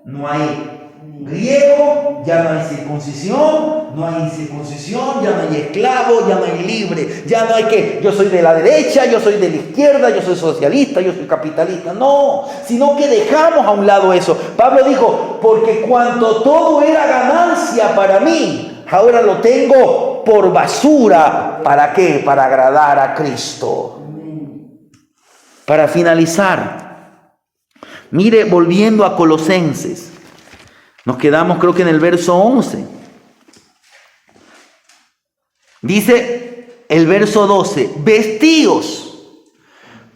no hay griego, ya no hay circuncisión, no hay incircuncisión, ya no hay esclavo, ya no hay libre, ya no hay que yo soy de la derecha, yo soy de la izquierda, yo soy socialista, yo soy capitalista. No, sino que dejamos a un lado eso. Pablo dijo: porque cuanto todo era ganancia para mí, ahora lo tengo por basura. ¿Para qué? Para agradar a Cristo. Para finalizar, mire, volviendo a Colosenses, nos quedamos creo que en el verso 11. Dice el verso 12: vestíos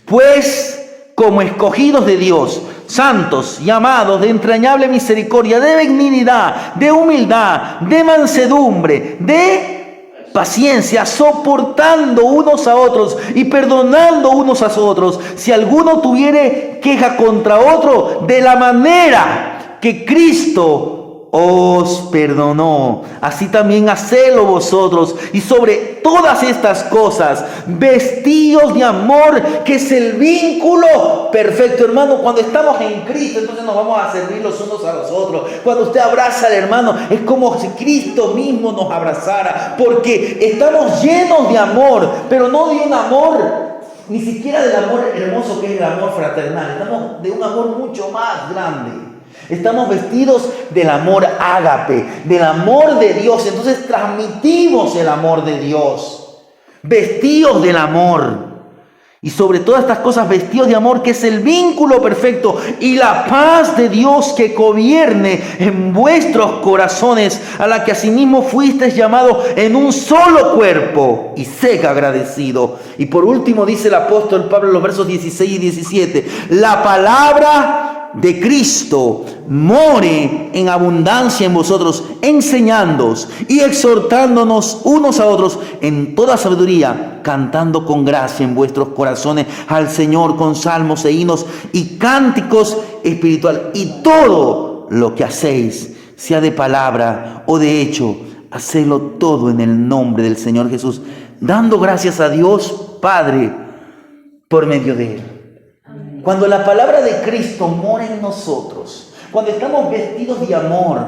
pues como escogidos de Dios, santos, llamados de entrañable misericordia, de benignidad, de humildad, de mansedumbre, de paciencia, soportando unos a otros y perdonando unos a otros, si alguno tuviere queja contra otro, de la manera que Cristo os perdonó, así también hacedlo vosotros. Y sobre todas estas cosas, vestidos de amor, que es el vínculo perfecto. Hermano, cuando estamos en Cristo, entonces nos vamos a servir los unos a los otros. Cuando usted abraza al hermano, es como si Cristo mismo nos abrazara, porque estamos llenos de amor, pero no de un amor ni siquiera del amor hermoso que es el amor fraternal. Estamos de un amor mucho más grande. Estamos vestidos del amor ágape, del amor de Dios. Entonces transmitimos el amor de Dios. Vestidos del amor. Y sobre todas estas cosas, vestidos de amor, que es el vínculo perfecto, y la paz de Dios que gobierne en vuestros corazones, a la que asimismo fuisteis llamados en un solo cuerpo, y sed agradecido. Y por último dice el apóstol Pablo en los versos 16 y 17, la palabra de Cristo more en abundancia en vosotros, enseñándoos y exhortándonos unos a otros en toda sabiduría, cantando con gracia en vuestros corazones al Señor con salmos e himnos y cánticos espirituales. Y todo lo que hacéis, sea de palabra o de hecho, hacedlo todo en el nombre del Señor Jesús, dando gracias a Dios Padre por medio de Él. Cuando la palabra de Cristo mora en nosotros, cuando estamos vestidos de amor,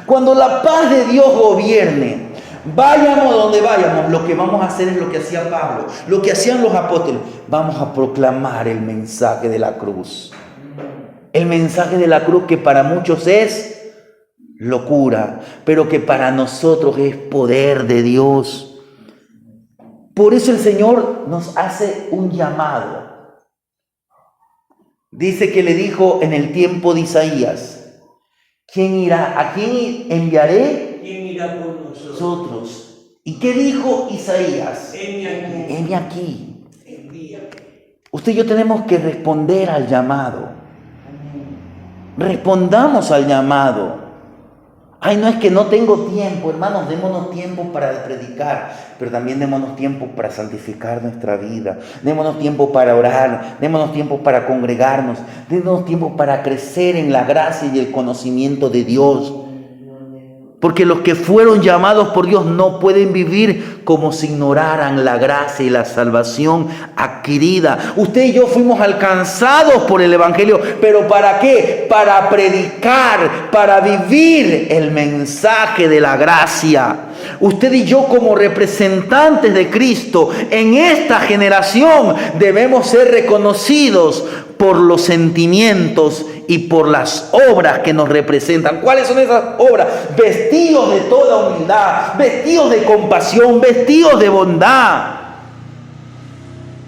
cuando la paz de Dios gobierne, vayamos donde vayamos, lo que vamos a hacer es lo que hacía Pablo, lo que hacían los apóstoles. Vamos a proclamar el mensaje de la cruz. El mensaje de la cruz que para muchos es locura, pero que para nosotros es poder de Dios. Por eso el Señor nos hace un llamado. Dice que le dijo en el tiempo de Isaías, ¿quién irá? ¿A quién enviaré? ¿Quién irá por nosotros? Nosotros. ¿Y qué dijo Isaías? Heme aquí. Heme aquí. Envíame. Usted y yo tenemos que responder al llamado. Respondamos al llamado. Ay, no es que no tengo tiempo, hermanos, démonos tiempo para predicar, pero también démonos tiempo para santificar nuestra vida, démonos tiempo para orar, démonos tiempo para congregarnos, démonos tiempo para crecer en la gracia y el conocimiento de Dios. Porque los que fueron llamados por Dios no pueden vivir como si ignoraran la gracia y la salvación adquirida. Usted y yo fuimos alcanzados por el Evangelio, pero ¿para qué? Para predicar, para vivir el mensaje de la gracia. Usted y yo como representantes de Cristo en esta generación debemos ser reconocidos por los sentimientos y por las obras que nos representan. ¿Cuáles son esas obras? Vestidos de toda humildad, vestidos de compasión, vestidos de bondad.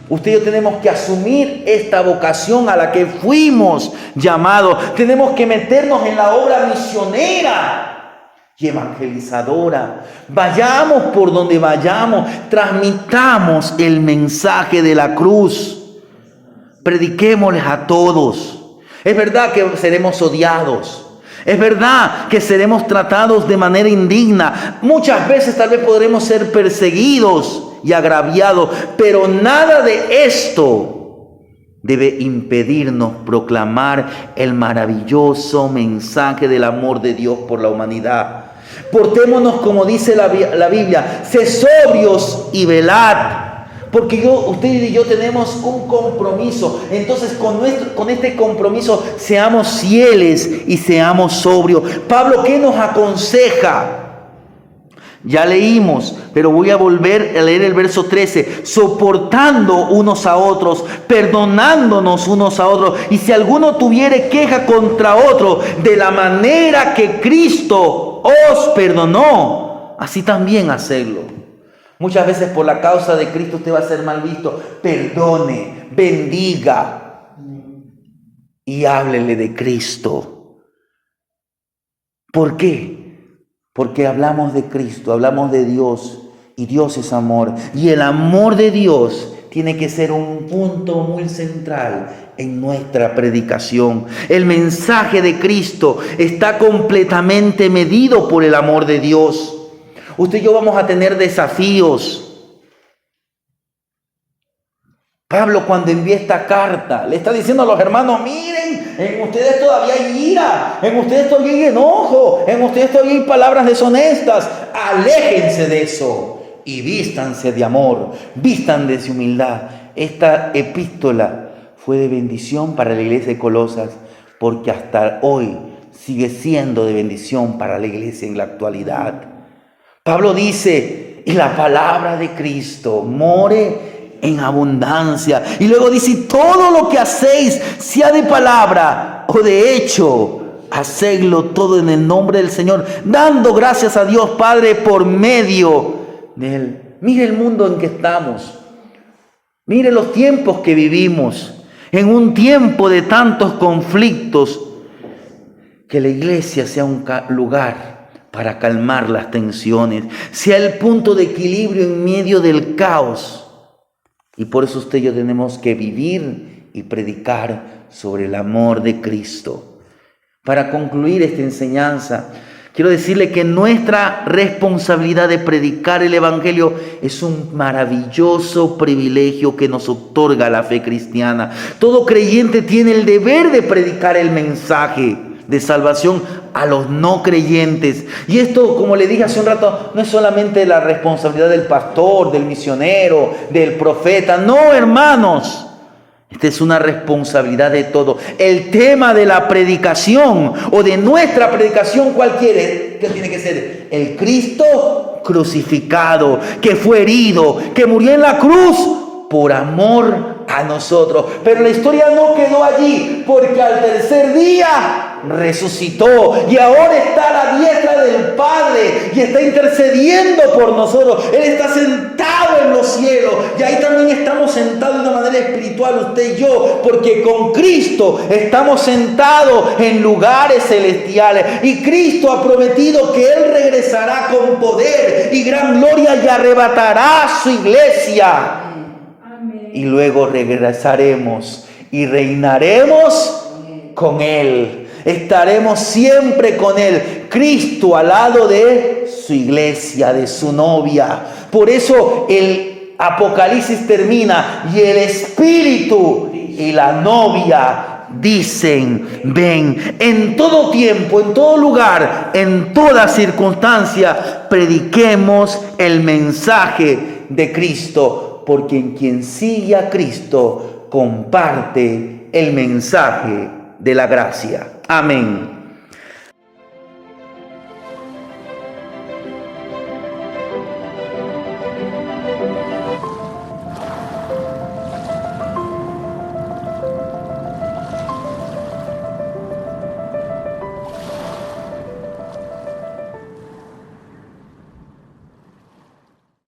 Usted y yo tenemos que asumir esta vocación a la que fuimos llamados. Tenemos que meternos en la obra misionera y evangelizadora. Vayamos por donde vayamos, transmitamos el mensaje de la cruz. Prediquémosles a todos. Es verdad que seremos odiados. Es verdad que seremos tratados de manera indigna. Muchas veces tal vez podremos ser perseguidos y agraviados, pero nada de esto debe impedirnos proclamar el maravilloso mensaje del amor de Dios por la humanidad. Portémonos como dice la Biblia, sed sobrios y velad. Porque usted y yo tenemos un compromiso. Entonces con este compromiso seamos fieles y seamos sobrios. Pablo, ¿qué nos aconseja? Ya leímos, pero voy a volver a leer el verso 13. Soportando unos a otros, perdonándonos unos a otros. Y si alguno tuviere queja contra otro, de la manera que Cristo os perdonó, así también hacedlo. Muchas veces por la causa de Cristo usted va a ser mal visto. Perdone, bendiga y háblele de Cristo. ¿Por qué? Porque hablamos de Cristo, hablamos de Dios y Dios es amor. Y el amor de Dios tiene que ser un punto muy central en nuestra predicación. El mensaje de Cristo está completamente medido por el amor de Dios. Usted y yo vamos a tener desafíos. Pablo, cuando envía esta carta, le está diciendo a los hermanos, miren, en ustedes todavía hay ira, en ustedes todavía hay enojo, en ustedes todavía hay palabras deshonestas. Aléjense de eso y vístanse de amor, vístanse de humildad. Esta epístola fue de bendición para la iglesia de Colosas, porque hasta hoy sigue siendo de bendición para la iglesia en la actualidad. Pablo dice, y la palabra de Cristo more en abundancia. Y luego dice, todo lo que hacéis, sea de palabra o de hecho, hacedlo todo en el nombre del Señor, dando gracias a Dios Padre por medio de Él. Mire el mundo en que estamos. Mire los tiempos que vivimos. En un tiempo de tantos conflictos, que la iglesia sea un lugar para calmar las tensiones, sea el punto de equilibrio en medio del caos. Y por eso usted y yo tenemos que vivir y predicar sobre el amor de Cristo. Para concluir esta enseñanza, quiero decirle que nuestra responsabilidad de predicar el Evangelio es un maravilloso privilegio que nos otorga la fe cristiana. Todo creyente tiene el deber de predicar el mensaje de salvación a los no creyentes. Y esto, como le dije hace un rato, no es solamente la responsabilidad del pastor, del misionero, del profeta. No, hermanos. Esta es una responsabilidad de todo. El tema de la predicación o de nuestra predicación, ¿cuál quiere? ¿Qué tiene que ser? El Cristo crucificado, que fue herido, que murió en la cruz por amor a nosotros. Pero la historia no quedó allí, porque al tercer día resucitó y ahora está a la diestra del Padre y está intercediendo por nosotros. Él está sentado en los cielos y ahí también estamos sentados de una manera espiritual, usted y yo, porque con Cristo estamos sentados en lugares celestiales y Cristo ha prometido que Él regresará con poder y gran gloria y arrebatará a su iglesia. Y luego regresaremos y reinaremos con Él. Estaremos siempre con Él. Cristo al lado de su iglesia, de su novia. Por eso el Apocalipsis termina y el Espíritu y la novia dicen, ven. En todo tiempo, en todo lugar, en toda circunstancia, prediquemos el mensaje de Cristo. Porque en quien sigue a Cristo comparte el mensaje de la gracia. Amén.